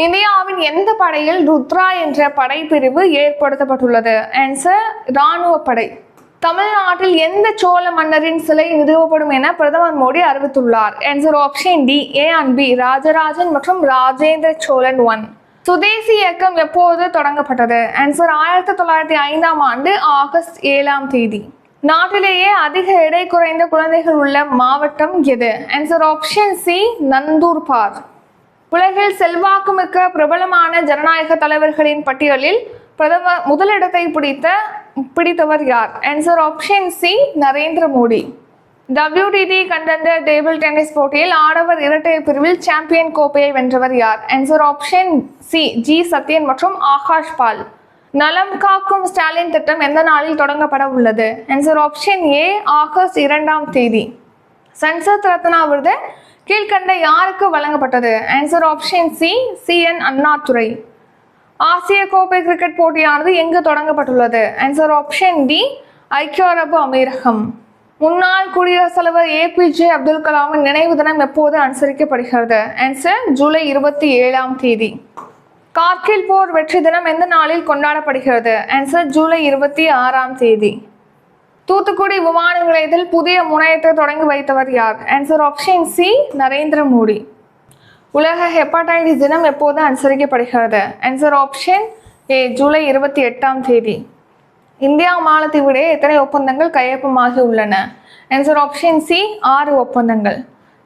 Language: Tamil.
இந்தியாவின் எந்த படையில் ருத்ரா என்ற படைப்பிரிவு ஏற்படுத்தப்பட்டுள்ளது? ஆன்சர் இராணுவ படை. தமிழ்நாட்டில் எந்த சோழ மன்னரின் சிலை நிறுவப்படும் என பிரதமர் மோடி அறிவித்துள்ளார்? Answer option D A and B, Rajarajan மற்றும் ராஜேந்திர சோழன் 1. சுதேசி இயக்கம் எப்போது தொடங்கப்பட்டது? ஆன்சர் 1905ஆம் ஆண்டு ஆகஸ்ட் 7ஆம் தேதி. நாட்டிலேயே அதிக எடை குறைந்த குழந்தைகள் உள்ள மாவட்டம் எது? Answer option C Nandurbar. உலகில் செல்வாக்குமிக்க பிரபலமான ஜனநாயக தலைவர்களின் பட்டியலில் பிரதமர் முதலிடத்தை பிடித்தவர் யார்? Answer option C Narendra Modi. WTT contender table tennis போட்டியில் ஆடவர் இரட்டையர் பிரிவில் சாம்பியன் கோப்பையை வென்றவர் யார்? Answer option C G Sathiyan மற்றும் ஆகாஷ் பால். நலம் காக்கும் ஸ்டாலின் திட்டம் எந்த நாளில் தொடங்கப்பட உள்ளது? ஆன்சர் ஆப்ஷன் ஏ ஆகஸ்ட் 2ஆம் தேதி. சன்சத் ரத்னா விருது கீழ்கண்ட யாருக்கு வழங்கப்பட்டது? Answer option C CN Annadurai. ஆசிய கோப்பை கிரிக்கெட் போட்டியானது எங்கு தொடங்கப்பட்டுள்ளது? ஆன்சர் ஆப்ஷன் டி ஐக்கிய அரபு அமீரகம். முன்னாள் குடியரசுத் தலைவர் APJ அப்துல் கலாமின் நினைவு தினம் எப்போது அனுசரிக்கப்படுகிறது? ஆன்சர் ஜூலை 27ஆம் தேதி. கார்கில் போர் வெற்றி தினம் எந்த நாளில் கொண்டாடப்படுகிறது? ஆன்சர் ஜூலை 26ஆம் தேதி. தூத்துக்குடி விமான நிலையத்தில் புதிய முனையத்தை தொடங்கி வைத்தவர் யார்? Answer option C Narendra Modi. உலக ஹெப்படைட்டிஸ் தினம் எப்போது அனுசரிக்கப்படுகிறது? ஆன்சர் ஆப்ஷன் ஏ ஜூலை 28ஆம் தேதி. இந்தியா மாலத்தீவு இடையே எத்தனை ஒப்பந்தங்கள் கையொப்பமாகி உள்ளன? ஆன்சர் ஆப்ஷன் சி 6 ஒப்பந்தங்கள்.